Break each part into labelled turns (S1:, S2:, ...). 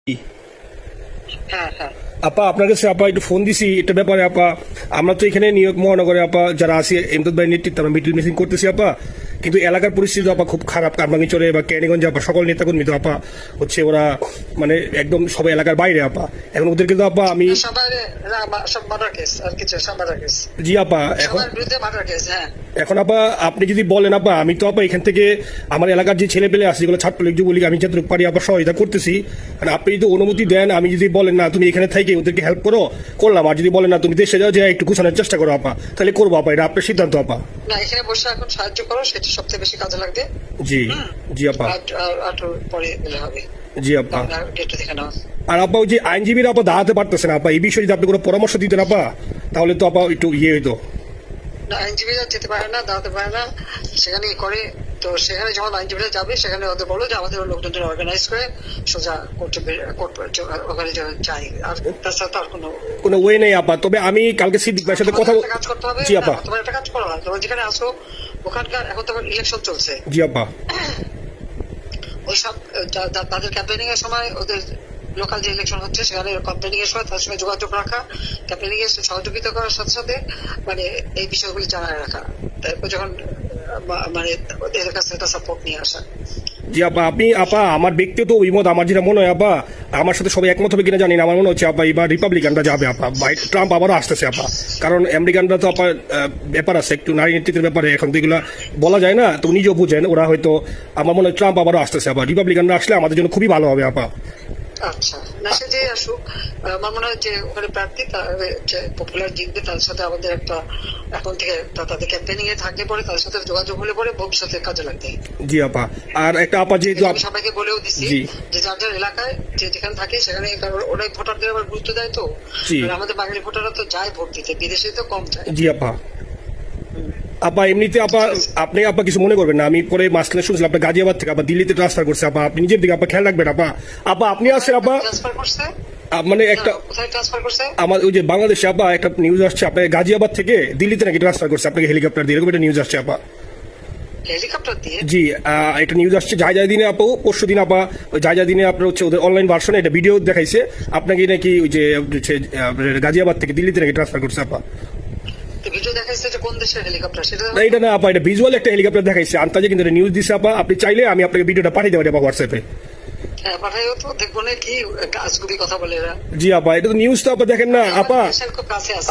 S1: হ্যাঁ হ্যাঁ
S2: আপা আপনার কাছে আপা একটু ফোন দিছি এটা ব্যাপারে আপা। আমরা তো এখানে নিউ ইয়র্ক মহানগরে আপা যারা আছি এমদাদ ভাই নেতৃত্বে আমরা মিটিং মিটিং করতেছি আপা, কিন্তু এলাকার পরিস্থিতি আপা খুব খারাপ। কারমাঙ্গিচরে বা ক্যানিগঞ্জে আপা সকল নেতাকর্মী তো আপা হচ্ছে ওরা মানে একদম সবাই এলাকার বাইরে আপা। এখন ওদের কিন্তু আপা আমি
S1: সবার সব মার্ডার কেস আর কিছু সব মার্ডার কেস
S2: জি আপা এখন
S1: সবার বিরুদ্ধে মার্ডার কেস। হ্যাঁ
S2: এখন আপা আপনি যদি বলেন আপা আমি তো আপা এখান থেকে আমার এলাকার যে ছেলে পেলে আছে যেগুলো ছাত্রলীগ যুবলীগ আমি যতটুকু পারি আপা সহায়তা করতেছি। মানে আপনি যদি অনুমতি দেন, আমি যদি বলেন না তুমি এখানে থেকে ওদেরকে হেল্প করো করলাম, আর যদি বলেন না তুমি দেশে যাও যে একটু গুছানোর চেষ্টা করো আপা, তাহলে করবো আপা, এটা আপনার সিদ্ধান্ত আপা।
S1: না এখানে বসে এখন সাহায্য করো, সেটা সবচেয়ে বেশি কাজে লাগবে।
S2: জি জি আপা
S1: আর পরে গেলে হবে।
S2: জি আপা।
S1: গেটটা দেখে নাও।
S2: আর আপা ওই যে আইনজীবীরা আপা দাঁড়াতে পারতেছে না আপা, এই বিষয়ে যদি আপনি কোনো পরামর্শ দিতেন আপা তাহলে তো আপা একটু ইয়ে হইতো।
S1: না আইনজীবীরা যেতে পারে না, দাঁড়াতে পারে না, সেখানে করে। তো সেখানে যখন আইনজীবীরা যাবে সেখানে ওদের বলো যে আমাদের লোকজন অর্গানাইজ করে সোজা কোর্টে ওখানে যাই। আর তাছাড়া তো আর
S2: কোনো ওয়ে নেই আপা। তবে আমি কালকে সিদ্দিক ভাইয়ের সাথে কথা
S1: কাজ করতে হবে।
S2: জি আপা।
S1: তোমার একটা কাজ করো, তোমার যেখানে আসো ওখানকার এখন তো ইলেকশন চলছে।
S2: জি আপা।
S1: ওই সব তাদের ক্যাম্পেনিং এর সময় ওদের লোকাল যে ইলেকশন হচ্ছে সেখানে ক্যাম্পেনিং এর সময় তার সঙ্গে যোগাযোগ রাখা, ক্যাম্পেনিং এর সহযোগিতা করার সাথে সাথে মানে এই বিষয়গুলি জানায় রাখা, তারপর যখন মানে ওদের কাছে একটা সাপোর্ট নিয়ে আসা।
S2: জি আপা। আপনি আপা আমার ব্যক্তিগত অভিমত আমার যেটা মনে হয় আপা, আমার সাথে সবাই একমত হবে কিনা জানি না, আমার মনে হচ্ছে আপা এবার রিপাবলিকানরা যাবে আপা, ট্রাম্প আবারও আসতেছে আপা। কারণ আমেরিকানরা তো আপা ব্যাপার আছে একটু নারী নেতৃত্বের ব্যাপারে, এখন তো এগুলো বলা যায় না, তো নিজেও বুঝেন ওরা হয়তো, আমার মনে হয় ট্রাম্প আবারও আসতেছে আপা। রিপাবলিকানরা আসলে আমাদের জন্য খুবই ভালো হবে আপা।
S1: আচ্ছা না সে যে আসুক, আমার মনে হয় যে ওখানে প্রার্থী পপুলার জিতবে, তার সাথে আমাদের একটা এখন থেকে তাদের ক্যাম্পেনিং এ থাকলে পরে তার সাথে যোগাযোগ হলে পরে ভবিষ্যতে কাজে লাগবে।
S2: জি আপা। আর একটা আপা যেহেতু
S1: আমি সবাইকে বলেও দিচ্ছি যে যার যার এলাকায় যে যেখানে থাকে সেখানে, কারণ ওরাই ভোটারদের আবার গুরুত্ব দেয়। তো আমাদের বাঙালি ভোটাররা তো যায় ভোট দিতে, বিদেশে তো কম যায়।
S2: জি আপা। আপা এমনিতে আপা আপনি আপা কিছু মনে করবেন না, আমি পরে মাঝখানে শুনছিলাম আপনি গাজিয়াবাদ থেকে আপা দিল্লিতে ট্রান্সফার করছে আপা, আপনি নিজের দিকে আপা খেয়াল রাখবেন আপা। আপা আপনি আসছেন আপা
S1: ট্রান্সফার করছে
S2: মানে একটা
S1: কোথায় ট্রান্সফার করছে
S2: আমার ওই যে বাংলাদেশে আপা একটা নিউজ আসছে আপনার গাজিয়াবাদ থেকে দিল্লিতে নাকি ট্রান্সফার করছে আপনাকে হেলিকপ্টার দিয়ে, এরকম একটা নিউজ আসছে আপা।
S1: হেলিকপ্টার দিয়ে?
S2: জি একটা নিউজ আসছে যায় দিনে আপু, পরশু দিন আপা যায় দিনে আপনার হচ্ছে ওদের অনলাইন ভার্সনে এটা ভিডিও দেখাইছে আপনাকে নাকি ওই যে গাজিয়াবাদ থেকে দিল্লিতে নাকি ট্রান্সফার করছে আপা।
S1: ভিডিও দেখাইছে যে কোন দেশের হেলিকপ্টার সেটা
S2: এটা না আপা, এটা ভিজুয়াল একটা হেলিকপ্টার দেখাইছে আন্তাজে, কিন্তু নিউজ দিছে আপা। আপনি চাইলে আমি আপনাকে ভিডিওটা পাঠিয়ে দেবো আপা হোয়াটসঅ্যাপে।
S1: হ্যাঁ পাঠাইও তো, দেখবো না কি আজগুবি কথা বলে এরা।
S2: জি আপা এটা তো নিউজ তো আপা দেখেন না আপা।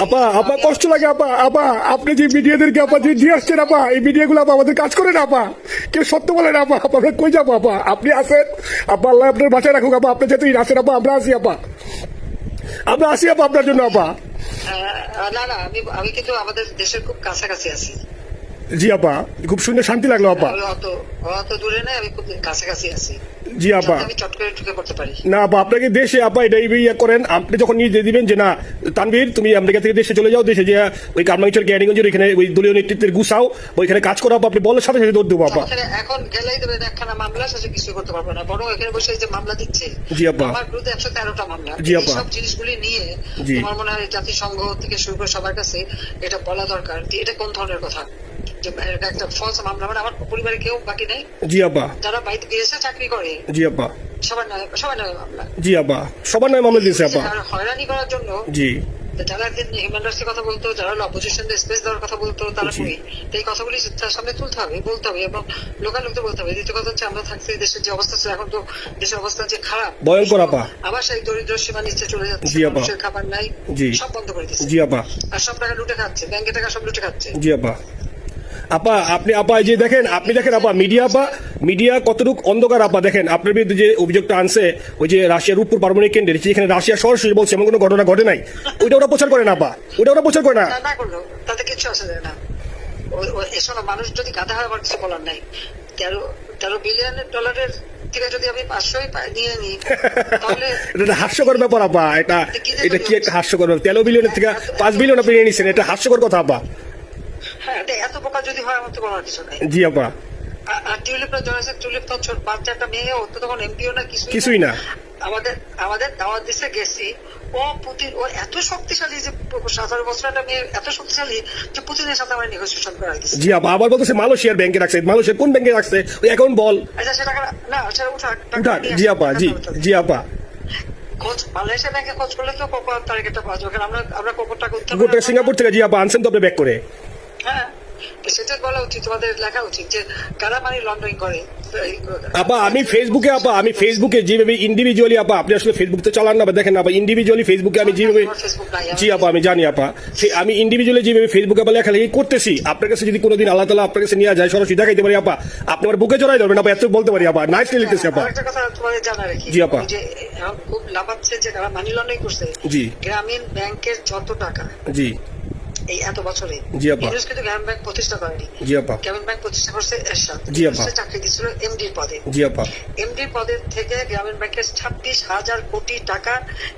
S2: আপা আপা কষ্ট লাগে আপা। আপা আপনি যে মিডিয়াদেরকে আপা যে দিয়ে আসছেন আপা, এই মিডিয়াগুলো আপা আমাদের কাজ করে না আপা, কেউ সত্য বলে না আপা। আপা কই যাবো আপা, আপনি আসেন আপা, আল্লাহ আপনার বাঁচায় রাখুক আপা, আপনি যেহেতু আসেন আপা, আমরা আসি আপা, আমরা আসি আপা আপনার জন্য আপা।
S1: না না আমি কিন্তু আমাদের দেশের খুব কাছাকাছি আছি।
S2: জি আপা খুব শুনে শান্তি লাগলো আপা।
S1: অত দূরে নাই, আমি খুব কাছাকাছি আছি।
S2: জি আপা।
S1: আমি চট করে ঢুকে পড়তে পারি
S2: না আপা আপনাকে দেশে আপা এটা ইয়ে করেন, আপনি যখন নিয়ে দিবেন যে না তানভীর তুমি আমেরিকা থেকে দেশে চলে যাও, দেশে যে ওই কারমাঙ্গিচর ক্যানিগঞ্জের ওইখানে ওই দলীয় নেতৃত্বের গুছাও, ওইখানে কাজ করো আপা, আপনি বলার সাথে সাথে দৌড় দেবো আপা।
S1: এখন গেলেই দেবেন একখানা মামলা, শেষে কিছু করতে পারবে না, বরং এখানে বসে যে মামলা দিচ্ছে
S2: জি আপা
S1: আমার বিরুদ্ধে 113টা মামলা।
S2: জি আপা।
S1: সব জিনিসগুলি নিয়ে আমার মনে হয় জাতিসংঘ থেকে শুরু করে সবার কাছে এটা বলা দরকার যে এটা কোন ধরনের কথা, একটা ফলস মামলা, মানে আমার পরিবারে কেউ বাকি নেই। জি আপা। যারা বাইরে বিদেশে চাকরি করে জি আপা সবার নয় মামলা। জি আপা সবার নয় মামলা দিয়েছে আপা হয়রানি করার জন্য। জি যারা হিউম্যান রাইটসের কথা বলতো, যারা অপোজিশন স্পেস দেওয়ার কথা বলতো, তারা এই কথাগুলি তার সামনে তুলতে হবে, বলতে হবে এবং লোকাল লোকদের বলতে হবে। দ্বিতীয় কথা হচ্ছে আমরা থাকতে দেশের যে অবস্থা ছিল, এখন তো দেশের অবস্থা যে খারাপ ভয়ঙ্কর আপা, আবার সেই দরিদ্র সীমা নিচে চলে যাচ্ছে, মানুষের খাবার নাই, সব বন্ধ করে দিচ্ছে। জি আপা। আর সব টাকা লুটে খাচ্ছে, ব্যাংকে টাকা সব লুটে খাচ্ছে। জি আপা। আপা আপনি আপা যে দেখেন, আপনি দেখেন আপা মিডিয়া কতটুকু অন্ধকার আপা। দেখেন আপনার বিরুদ্ধে যে অভিযোগটা আনছে ওই যে রাশিয়ার রূপপুর পারমাণবিক কেন্দ্রে, যেখানে রাশিয়া সরাসরি বলছে এমন কোনো ঘটনা ঘটে নাই, ওইটা ওরা প্রচার করে না আপা, ওটা ওরা প্রচার করে না। না করলো তাতে কিছু আসে যায় না। এসব মানুষ যদি গাধা হয় আমার কিছু বলার নাই। 13 বিলিয়ন ডলারের থেকে যদি আমি 500 নিয়ে নিই তাহলে এটা হাস্যকর ব্যাপার আপা। এটা কি একটা হাস্যকর ব্যাপার, 13 বিলিয়নের থেকে 5 বিলিয়ন আপনি নিয়ে নিচ্ছেন, এটা হাস্যকর কথা আপা। হ্যাঁ এত বোকা যদি হয় আমার তো বলার কিছু নাই। জি আপা। আর টিউলিপটা জড়াইছে, টিউলিপ তো ছোট বাচ্চা একটা মেয়ে, ও তো তখন এমপিও না, কিছুই না। আমাদের দাওয়াত দিছে গেছি, ও এত শক্তিশালী যে 17 বছর একটা মেয়ে এত শক্তিশালী যে পুতিনের সাথে আমার নেগোসিয়েশন করাই দিচ্ছে। জি আপা আবার বলতেছে মালয়েশিয়ার ব্যাংকে রাখছে, মালয়েশিয়ার কোন ব্যাংকে রাখছে ওই অ্যাকাউন্ট বল। আচ্ছা সেটা না সেটা উঠা। জি আপা। জি জি আপা। খোঁজ মালয়েশিয়া ব্যাংকে খোঁজ করলে তো কোকো টার্গেটটা পাওয়া যাবে, কারণ আমরা কোকো টাকা
S2: গোটা সিঙ্গাপুর থেকে জি আপা আনছেন তো আপনি ব্যাক করে।
S1: হ্যাঁ, তো সেটা বলা উচিত, তোমাদের লেখা উচিত যে কারা মানি লন্ডারিং করে।
S2: আপা আমি ফেসবুকে যেভাবে ইন্ডিভিজুয়ালি আপা, আপনি আসলে ফেসবুক তো চালান না বা দেখেন না, আপা ইন্ডিভিজুয়ালি ফেসবুকে আমি যেভাবে, জি আপা আমি জানি আপা, আমি ইন্ডিভিজুয়ালি যেভাবে ফেসবুকে আপা লেখালেখি করতেছি, আপনার কাছে যদি কোনোদিন আল্লাহ তাআলা আপনার কাছে নিয়ে যায় সরাসরি দেখাইতে পারি আপা, আপনি আমার বুকে জড়াই ধরবেন আপা, এত বলতে পারি আপা, নাইসলি লিখতেছি আপা।
S1: একটা কথা তোমাদের জানা রাখি,
S2: জি আপা,
S1: যে এখন খুব লাভাচ্ছে যে কারা মানি লন্ডারিং করছে,
S2: জি
S1: গ্রামীণ ব্যাংকের যত টাকা
S2: জি
S1: এই এত বছরে,
S2: জি আপা,
S1: ইউনুস কিন্তু গ্রামীণ ব্যাংক প্রতিষ্ঠা করেনি,
S2: জি আপা,
S1: গ্রামীণ ব্যাংক প্রতিষ্ঠা করছে এরশাদ,
S2: জি আপা,
S1: চাকরি দিচ্ছিল এমডি পদে,
S2: জি আপা,
S1: এমডি পদের থেকে গ্রামীণ ব্যাংকের 26,000 কোটি টাকা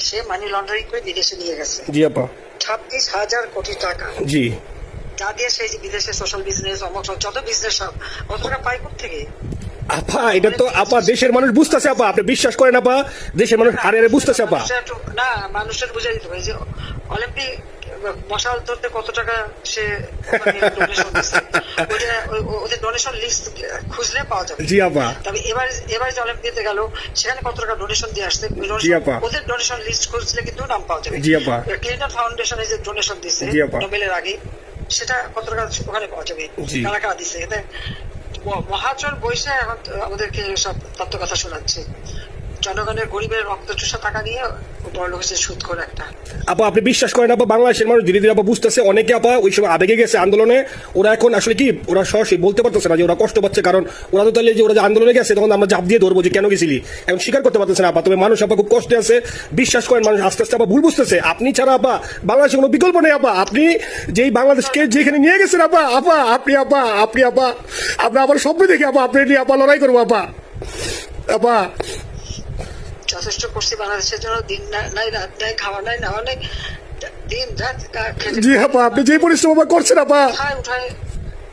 S1: সে মানি লন্ডারিং করে বিদেশে নিয়ে গেছে,
S2: জি আপা,
S1: 26,000 কোটি টাকা,
S2: জি
S1: যা দিয়ে সেই যে বিদেশে সোশ্যাল বিজনেস অমক যত বিজনেস সব অত টাকা পায় থেকে।
S2: আপা এটা তো আপা দেশের মানুষ বুঝতেছে আপা, আপনি বিশ্বাস করেন আপা, দেশের মানুষ আরে বুঝতেছে আপা।
S1: না, মানুষের বুঝাই দিতে হবে যে অলিম্পিক মশাল ধরতে কত টাকা সে ডোনেশন দিচ্ছে, ওদের ডোনেশন লিস্ট খুঁজলে পাওয়া যাবে।
S2: জি আপা,
S1: তবে এবার যে অলিম্পিকে গেল সেখানে কত টাকা ডোনেশন দিয়ে আসছে, ওদের ডোনেশন লিস্ট খুঁজলে কিন্তু নাম পাওয়া যাবে।
S2: জি আপা,
S1: ক্লিন্টন ফাউন্ডেশনে যে ডোনেশন দিচ্ছে নোবেলের আগে, সেটা কত টাকা ওখানে পাওয়া যাবে, কারা কারা দিচ্ছে। এতে মহাজন বৈশা এখন আমাদেরকে সব তত্ত্ব কথা শোনাচ্ছে, জনগণের গরিবের রক্ত চুষা টাকা নিয়ে বড় লোক সুদ করে একটা।
S2: আপা আপনি বিশ্বাস করেন আপা, বাংলাদেশের মানুষ ধীরে ধীরে আপা বুঝতেছে, অনেকে আপা ওই সময় আবেগে গেছে আন্দোলনে, ওরা এখন আসলে কি ওরা সরাসরি বলতে পারতেছে না যে ওরা কষ্ট পাচ্ছে, কারণ ওরা তো তাহলে যে ওরা যে আন্দোলনে গেছে তখন আমরা জাপ দিয়ে ধরবো যে কেন গেছিলি, এখন স্বীকার করতে পারতেছে না আপা। তবে মানুষ আপা খুব কষ্টে আছে, বিশ্বাস করেন মানুষ আস্তে আস্তে আপা ভুল বুঝতেছে, আপনি ছাড়া আপা বাংলাদেশের কোনো বিকল্প নেই আপা, আপনি যেই বাংলাদেশকে যেখানে নিয়ে গেছেন আপা, আপনি আপনার আবার স্বপ্ন দেখে আপা আপনি নিয়ে আপা লড়াই করবো আপা। আপা
S1: যথেষ্ট করছি বাংলাদেশের জন্য, দিন নাই রাত নাই, খাওয়া নাই নেওয়া নাই, দিন রাত।
S2: জি আপা আপনি যে পরিশ্রম আপা করছেন আপা,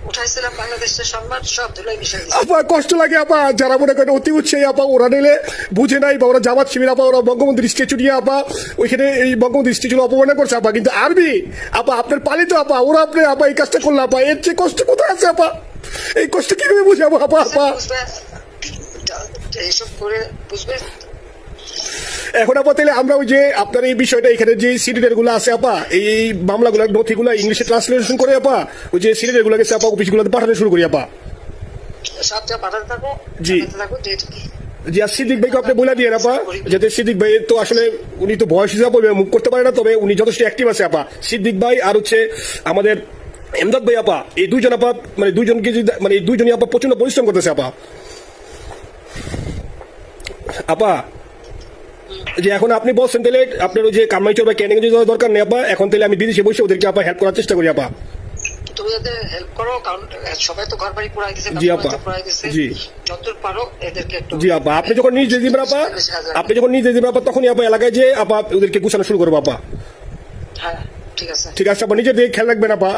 S1: উঠাইছিলাম বাংলাদেশের সম্মান সব ধুলাই মিশাই
S2: আপা, কষ্ট লাগে আপা। যারা মনে করেন অতি উৎসাহী আপা, ওরা নিলে বুঝে নাই বা ওরা জামাত শিবির আপা, ওরা বঙ্গবন্ধুর স্ট্যাচু নিয়ে আপা ওইখানে এই বঙ্গবন্ধুর স্ট্যাচু অপমানা করছে আপা, কিন্তু আরবি আপা আপনার পালিত আপা, ওরা আপনি আপা এই কাজটা করলে আপা, এর চেয়ে কষ্ট কোথায় আছে আপা? এই কষ্ট কিভাবে বুঝাবো আপা? আপা
S1: এইসব করে বুঝবে।
S2: এখন আপা তাহলে আমরা ওই যে আপনার এই বিষয়টা এখানে যে সিলিন্ডার গুলো আছে আপা, এই মামলাগুলো নথিগুলো ইংলিশে ট্রান্সলেশন করে আপা ওই যে সিলিন্ডার গুলো গেছে আপা অফিসগুলোতে পাঠানো শুরু করি আপা।
S1: সবটা পাঠাতে থাকো,
S2: জি জি। আর সিদ্দিক ভাইকে আপনি বলে দিয়ে আপা, যাতে সিদ্দিক ভাই তো আসলে উনি তো বয়স হিসাবে মুভ করতে পারে না, তবে উনি যথেষ্ট অ্যাক্টিভ আছে আপা। সিদ্দিক ভাই আর হচ্ছে আমাদের এমদাদ ভাই আপা, এই দুইজন আপা মানে দুইজনকে মানে এই দুইজনই আপা প্রচন্ড পরিশ্রম করতেছে আপা। আপা যে এখন আপনি বলছেন তাহলে আপনার ওই যে কামাইচর বা ক্যানিং যাওয়ার দরকার নেই আপা, এখন তাহলে আমি বিদেশে বসে ওদেরকে আপা হেল্প করার চেষ্টা করি আপা।
S1: তুমি যাদের হেল্প করো, কারণ সবাই তো ঘর বাড়ি পুরাই দিছে,
S2: জি আপা, জি
S1: যতদূর পারো এদেরকে একটু।
S2: জি আপা আপনি যখন নিজে দিবেন আপা, তখনই আপা এলাকায় যে আপা ওদেরকে গুছানো শুরু করবো আপা।
S1: হ্যাঁ ঠিক আছে
S2: আপা, নিজের দিকে খেয়াল রাখবেন আপা।